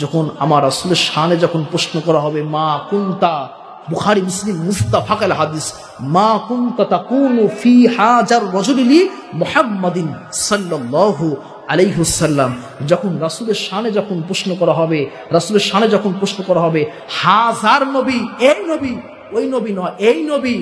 যখন আমার রাসূলের শানে যখন প্রশ্ন করা হবে, মা কুনতা, বুখারী মুসলিম মুস্তাফাকাল হাদিস, মা কুনতা তাকুনু ফি হাজার রাজুলি মুহাম্মাদিন সাল্লাল্লাহু আলাইহি ওয়াসাল্লাম, যখন রাসূলের শানে যখন প্রশ্ন করা হবে, রাসূলের শানে যখন প্রশ্ন করা হবে, হাজার নবী, এই নবী ওই নবী নয়, এই নবী,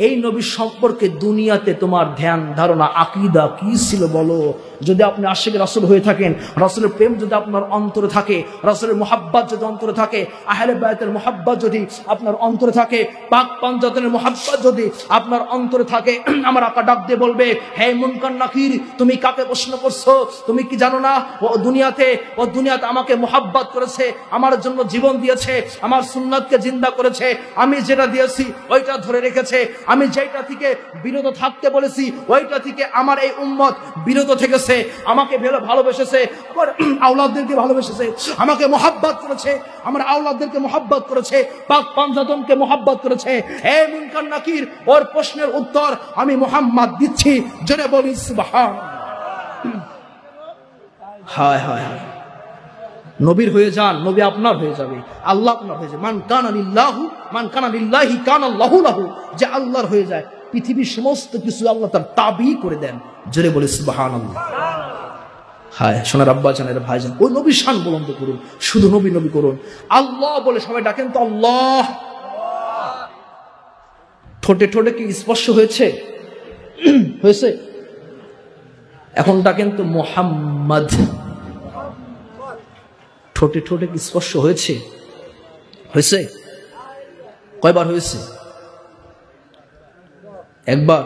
এই নবী সম্পর্কে দুনিয়াতে তোমার ধ্যান ধারণা আকীদা কি ছিল বলো? যদি আপনি আশিকে রাসূল হয়ে থাকেন, রাসূলের প্রেম যদি আপনার অন্তরে থাকে, রাসূলের মুহাব্বত যদি অন্তরে থাকে, আহলে বায়তের মুহাব্বত যদি আপনার অন্তরে থাকে, পাক পাঞ্জাতনের মুহাব্বত যদি আপনার অন্তরে থাকে, আমার আকা ডাক দিয়ে বলবে, হে মুনকার নাকির, তুমি কাকে প্রশ্ন করছো? তুমি কি জানো না ও দুনিয়াতে আমাকে মুহাব্বত করেছে, আমার জন্য জীবন দিয়েছে, আমার সুন্নাতকে জিন্দা করেছে, আমি যেটা দিয়েছি ওইটা ধরে রেখেছে, আমি যেটা থেকে বিরত থাকতে বলেছি ওইটা থেকে আমার এই উম্মত বিরত থেকেছে, আমাকে ভালোবেসেছে, আমার আওলাদদেরকে ভালোবেসেছে, আমাকে মুহাব্বত করেছে, আমার আওলাদদেরকে মুহাব্বত করেছে, পাক পাঞ্জাতনকে মুহাব্বত করেছে। হে মুনকার নাকির, ওর প্রশ্নের উত্তর আমি মুহাম্মদ দিচ্ছি, জোরে বলি সুবহানাল্লাহ। হায় হায় হায়, নবীর হয়ে যান, নবী আপনার হয়ে যাবে, আল্লাহ আপনার হয়ে যাবে। মান কানা লিল্লাহি কানা আল্লাহু লাহু, যে আল্লাহর হয়ে যায়, পৃথিবীর সমস্ত কিছু আল্লাহ তার তাবি করে দেন, জোরে বলে সুবহানাল্লাহ। হায় সোনার আব্বা জানের ভাইজান, ওই নবীর শান বুলন্দ করুন, শুধু নবী নবী করুন, আল্লাহ বলে সবাই ডাকেন তো আল্লাহ। ঠোঁটে ঠোঁটে কি স্পর্শ হয়েছে? হয়েছে? এখন ডাকেন তো মুহাম্মদ। ঠোঁটে ঠোঁটে কি স্পর্শ হয়েছে? হয়েছে? কয়বার হয়েছে? একবার।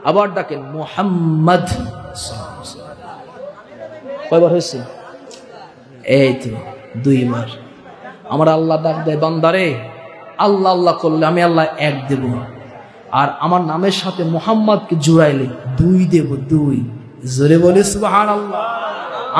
আবার ডাকেন মুহাম্মদ। কয়বার হয়েছে? এই তো 2 বার। আমার আল্লাহ ডাক দেয়, বান্দারে আল্লাহ আল্লাহ করলে আমি আল্লাহ 1 দেব, আর আমার নামের সাথে মুহাম্মদকে জুড়াইলে 2 দেব, 2। জোরে বলে সুবহানাল্লাহ।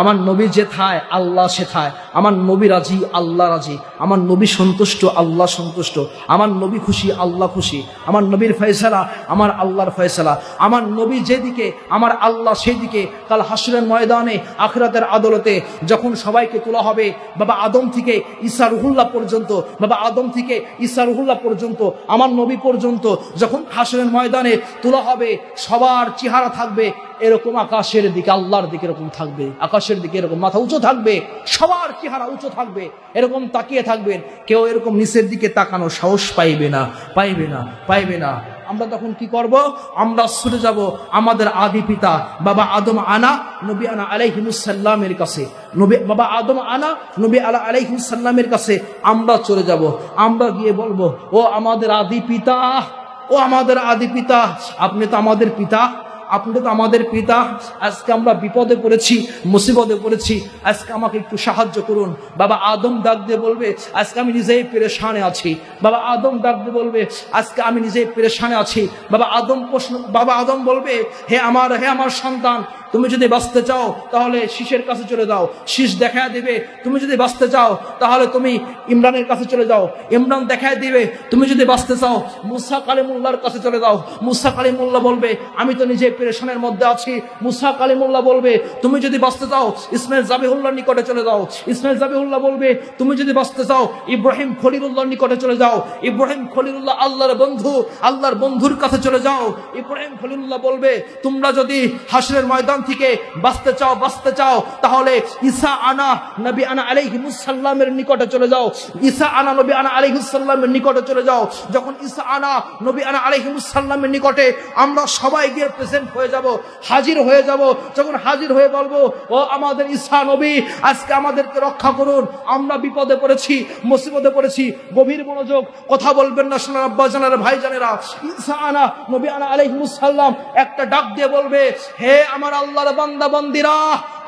আমার নবী যেথায় আল্লাহ সেথায়, আমার নবী রাজি আল্লাহ রাজি, আমার নবী সন্তুষ্ট আল্লাহ সন্তুষ্ট, আমার নবী খুশি আল্লাহ খুশি, আমার নবীর ফয়সালা আমার আল্লাহর ফয়সালা, আমার নবী যেদিকে আমার আল্লাহ সেদিকে। কাল হাসরের ময়দানে আখিরাতের আদালতে যখন সবাইকে তোলা হবে, বাবা আদম থেকে ঈসা রুহুল্লাহ পর্যন্ত, বাবা আদম থেকে ঈসা রুহুল্লাহ পর্যন্ত, আমার নবী পর্যন্ত যখন হাসরের ময়দানে তোলা হবে, সবার চেহারা থাকবে এরকম আকাশের দিকে, আল্লাহর দিকে এরকম থাকবে, আকাশের দিকে এরকম মাথা উঁচু থাকবে, সবার চেহারা উঁচু থাকবে, এরকম তাকিয়ে থাকবেন, কেউ এরকম নিচের দিকে তাকানো সাহস পাইবে না, পাইবে না, পাইবে না। আমরা তখন কি করব? আমরা ছুটে যাব আমাদের আদি পিতা বাবা আদম আনা নবী আনা আলাইহিস সালামের কাছে, বাবা আদম আনা নবী আলাইহিস সালামের কাছে আমরা চলে যাব। আমরা গিয়ে বলবো, ও আমাদের আদি পিতা, ও আমাদের আদি পিতা, আপনি তো আমাদের পিতা, আপনি তো আমাদের পিতা, আজকে আমরা বিপদে পড়েছি, মুসিবতে পড়েছি, আজকে আমাকে একটু সাহায্য করুন। বাবা আদম ডাক দিয়ে বলবে, আজকে আমি নিজেই পেরেশানে আছি। বাবা আদম ডাক দিয়ে বলবে, আজকে আমি নিজেই পেরেশানে আছি। বাবা আদম বলবে, হে আমার সন্তান, তুমি যদি বাঁচতে চাও তাহলে শীষের কাছে চলে যাও, শীষ দেখায় দিবে। তুমি যদি বাঁচতে চাও তাহলে তুমি ইমরানের কাছে চলে যাও, ইমরান দেখায় দিবে। তুমি যদি বাঁচতে চাও মুসা কালিমুল্লাহর কাছে চলে যাও, মুসা কালিমুল্লাহ বলবে, আমি তো নিজে পেরেশানের মধ্যে আছি। মুসা কালিমুল্লাহ বলবে, তুমি যদি বাঁচতে চাও ইসমাইল জাবিহুল্লাহর নিকটে চলে যাও। ইসমাইল জাবিহুল্লাহ বলবে, তুমি যদি বাঁচতে চাও ইব্রাহিম খলিলুল্লাহর নিকটে চলে যাও। ইব্রাহিম খলিলুল্লাহ আল্লাহর বন্ধু, আল্লাহর বন্ধুর কাছে চলে যাও। ইব্রাহিম খলিলুল্লাহ বলবে, তোমরা যদি হাসরের ময়দান থেকে বাঁচতে চাও তাহলে ঈসা আনা নবী আনা আলাইহিস সালামের নিকটে চলে যাও। ঈসা আনা নবী আনা আলাইহিস সালামের নিকটে চলে যাও। যখন ঈসা আনা নবী আনা আলাইহিস সালামের নিকটে আমরা সবাই গিয়ে প্রেজেন্ট হয়ে যাব, হাজির হয়ে যাব। যখন হাজির হয়ে বলবো, ও আমাদের ঈসা নবী, আজকে আমাদেরকে রক্ষা করুন, আমরা বিপদে পড়েছি, মুসিবতে পড়েছি। গভীর মনোযোগ, কথা বলবেন না সোনার আব্বা জানেরা, ভাই জানেরা। ঈসা আনা নবী আনা আলাইহিস সালাম একটা ডাক দিয়ে বলবে, হে আমার আল্লাহর বান্দা বান্দিরা,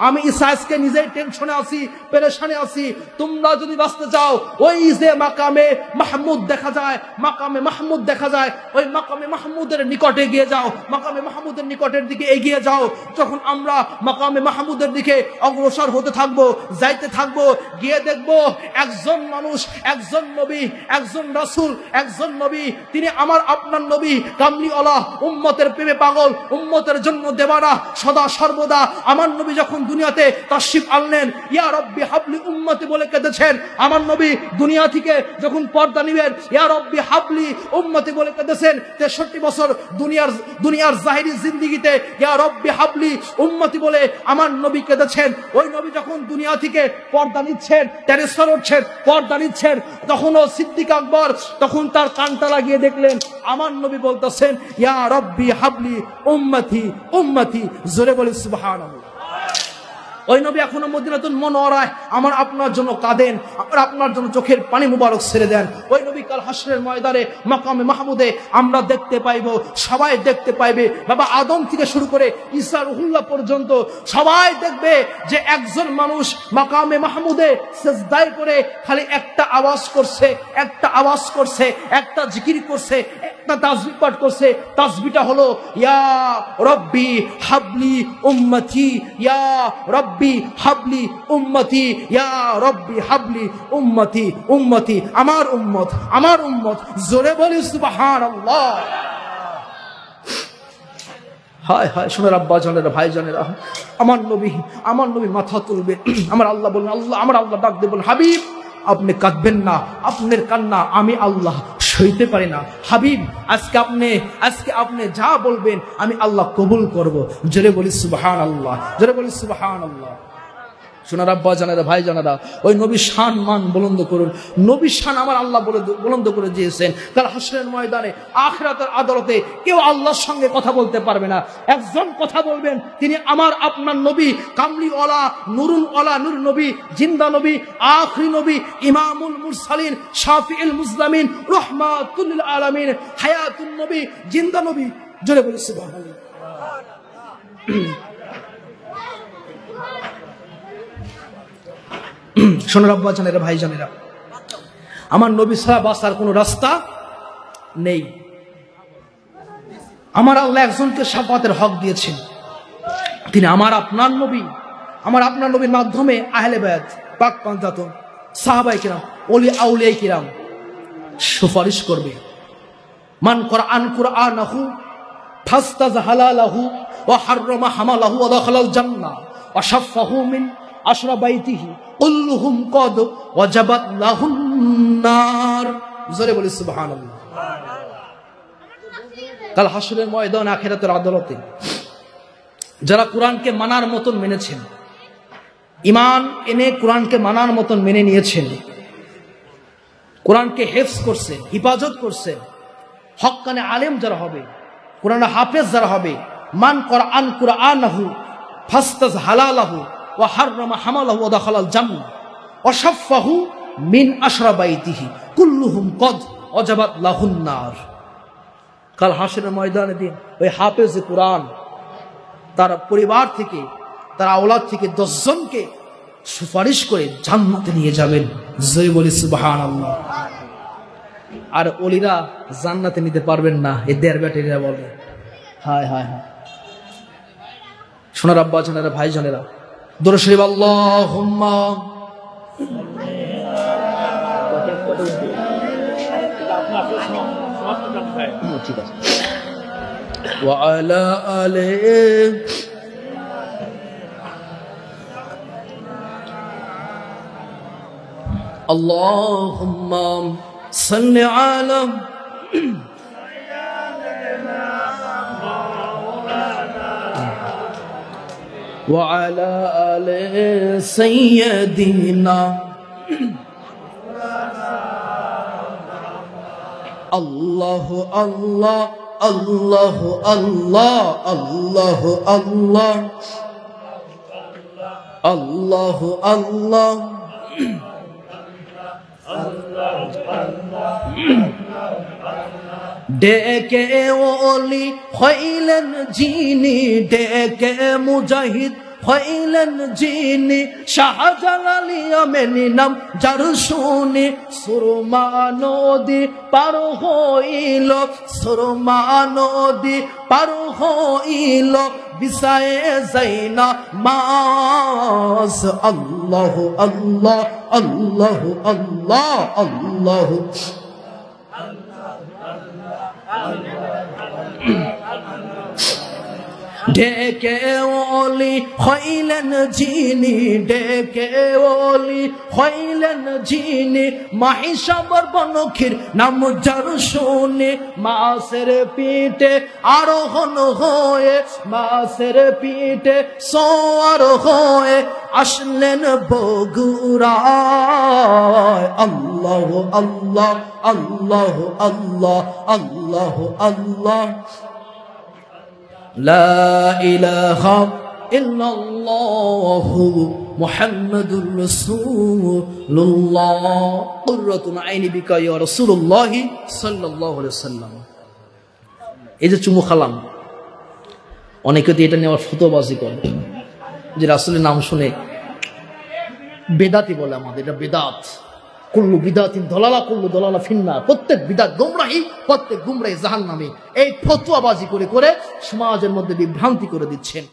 আমি ঈসা আজকে নিজেই টেনশনে আছি, পেরেশানে আছি। তোমরা যদি বাঁচতে চাও, ওই যে মাকামে মাহমুদ দেখা যায়, মাকামে মাহমুদ দেখা যায়, ওই মাকামে মাহমুদের নিকটে গিয়ে যাও, মাকামে মাহমুদের নিকটের দিকে এগিয়ে যাও। যখন আমরা মাকামে মাহমুদের দিকে অগ্রসর হতে থাকবো, যাইতে থাকবো, গিয়ে দেখবো একজন মানুষ, একজন নবী, একজন রাসূল, একজন নবী, তিনি আমার আপনার নবী, কামলিওয়ালা, উম্মতের প্রেমে পাগল, উম্মতের জন্য দেওয়ানা, সদা সর্বদা। আমার নবী যখন দুনিয়াতে তাশরিফ আনলেন, ইয়া রব্বি হাবলি উম্মতি বলে কেঁদেছেন। আমার নবী দুনিয়া থেকে যখন পর্দা নিবেন, ইয়া রব্বি হাবলি উম্মতি বলে কেঁদেছেন। 63 বছর দুনিয়ার জাহিরি জিন্দেগিতে ইয়া রব্বি হাবলি উম্মতি বলে আমার নবী কেঁদেছেন। ওই নবী যখন দুনিয়া থেকে পর্দা নিচ্ছেন, ট্রান্সফার হচ্ছেন, পর্দা নিচ্ছেন, তখনও সিদ্দিক আকবর তখন তার কানটা লাগিয়ে দেখলেন আমার নবী বলতেছেন ইয়া রব্বি হাবলি উম্মতি উম্মতি। জোরে বলি সুবহানাল্লাহ। ওই নবী এখনো মদিনাতুল মুনাওয়ারায় আমার আপনার জন্য কাঁদেন, আমার আপনার জন্য চোখের পানি মুবারক ছেড়ে দেন। ওই নবী কাল হাসরের ময়দানে মাকামে মাহমুদে আমরা দেখতে পাইব, সবাই দেখতে পাইবে, বাবা আদম থেকে শুরু করে ঈসা রুহুল্লাহ পর্যন্ত সবাই দেখবে যে একজন মানুষ মাকামে মাহমুদে সিজদায় করে খালি একটা আওয়াজ করছে, একটা আওয়াজ করছে, একটা জিকির করছে, একটা তাসবিহ পাঠ করছে। তাসবিহটা হলো ইয়া রব্বি হাবলি উম্মতি, ইয়া রব্বি হাবলি উম্মতি, ইয়া রব্বি হাবলি উম্মতি উম্মতি, আমার উম্মত আমার উম্মত। জোরে বলি সুবহানাল্লাহ। হায় হায় শোনার আব্বা জানেরা, ভাই জানেরা, আমার নবী মাথা তুলবে, আমার আল্লাহ বলবেন, আল্লাহ আমার আল্লাহ ডাক দেবেন, হাবিব আপনি কাঁদবেন না, আপনার কান্না আমি আল্লাহ সইতে পারি না। হাবিব আজকে আপনি যা বলবেন আমি আল্লাহ কবুল করব। জোরে বলি সুবহানাল্লাহ, জোরে বলি সুবহানাল্লাহ। শোনার আব্বা জানেরা, ভাই জানেরা, ওই নবীর শান মান বুলন্দ করুন। নবীর শান আমার আল্লাহ বুলন্দ করে দিয়েছেন। কাল হাসরের ময়দানে আখিরাতের আদালতে কেউ আল্লাহর সঙ্গে কথা বলতে পারবে না। একজন কথা বলবেন, তিনি আমার আপনার নবী, কামলি ওয়ালা, নুরুল ওয়ালা, নূর নবী, জিন্দা নবী, আখিরি নবী, ইমামুল মুরসালিন, শাফিউল মুজলামিন, রাহমাতুল লিল আলামিন, হায়াতুন নবী, জিন্দা নবী। জোরে বলি সুবহানাল্লাহ। শোনার আব্বা জানেরা, ভাই জানেরা, আমার নবী ছাড়া বাঁচার কোনো রাস্তা নেই। আমার আল্লাহ একজনকে শাফাতের হক দিয়েছেন, তিনি আমার আপনার নবী। আমার আপনার নবীর মাধ্যমে আহলে বায়াত, পাক পাঞ্জাতন, সাহাবায়ে কিরাম, ওলি আউলিয়া কিরাম সুপারিশ করবে। মান কুরআন কুরআনাহু ফাস্তাজ হালালাহু ওয়া হাররামা হামালাহু ওয়া দাখালাল জান্নাহ ওয়া শাফাহু মিন আশরাবাইতিহি কুল্লুহুম কদ ওয়াজাবাত লাহুন নার। জোরে বলি সুবহানাল্লাহ। কাল হাসরের ময়দান, আখিরাতের আদালতে যারা কোরআনকে মানার মতন মেনেছেন, ঈমান এনে কোরআনকে মানার মতন মেনে নিয়েছেন, কোরআনকে হেফজ করছেন, হিফাজত করছেন, হক্কানে আলেম যারা হবে, কোরআন হাফেজ যারা হবে, মান কুরআন কুরআনাহু ফাস্তাজ হালালাহু ওয়া হাররামা হামালাহু ওয়া দাখালাল জান্নাহ ওয়া শাফাহু মিন আশরাবাইতিহি কুল্লুহুম কদ ওয়াজাবাত লাহুন নার। কাল হাসরের ময়দানে দিন ওই হাফেজ কোরআন তার পরিবার থেকে, তার আওলাদ থেকে 10 জনকে সুপারিশ করে জান্নাতে নিয়ে যাবেন। জয় বলি সুবহানাল্লাহ। আর ওলিরা জান্নাতে নিতে পারবেন না, এই দেড় ব্যাটারিরা বলে। হায় হায় হায়। শোনার আব্বা জানেরা, ভাই জানেরা, দরুদ শরীফ আল্লাহুম্মা ঠিক আছে ওয়া আলা আলিহি আল্লাহুম্মা সাল্লি আলা وعلى آل سيدنا الله الله الله الله الله الله الله الله ডেকে ওলি হইলেন যিনি, ডেকে মুজাহিদ হইলেন যিনি, শাহজালালিয়া মেনি নাম যার শুনি, সুরমা নদী পার হইল, সুরমা নদী পার হইল, বিসায়ে যাইনা মাস। আল্লাহ আল্লাহ আল্লাহ আল্লাহ আল্লাহ। ডেকে ওলি হইলেন যিনি, ডেকে ওলি হইলেন যিনি, মাহিসাবর বনখির নাম যার শুনে, মাসের পিঠে আরোহণ হয়ে, মাসের পিঠে সোয়ার হয়ে আসলেন বগুড়ায়। আল্লাহ আল্লাহ আল্লাহ আল্লাহ আল্লাহ আল্লাহ লা ইলাহা ইল্লাল্লাহু মুহাম্মাদুর রাসূলুল্লাহ কুররাতুন আইনি বিকা ইয়া রাসূলুল্লাহ সাল্লাল্লাহু আলাইহি ওয়াসাল্লাম। এই যে চুমু খালাম, অনেকে তো এটা নিয়ে আবার ফতোয়াবাজি করে যে রাসূলের নাম শুনে বেদাতি বলে, আমাদের এটা বেদাত। কুল্লু বিদাতিন দলালা, কুল্লু দলালা ফিন্নার। প্রত্যেক বিদাত গোমরাহি, প্রত্যেক গুমরাহি জাহান্নামী। এই ফতোয়াবাজি করে করে সমাজের মধ্যে বিভ্রান্তি করে দিচ্ছেন।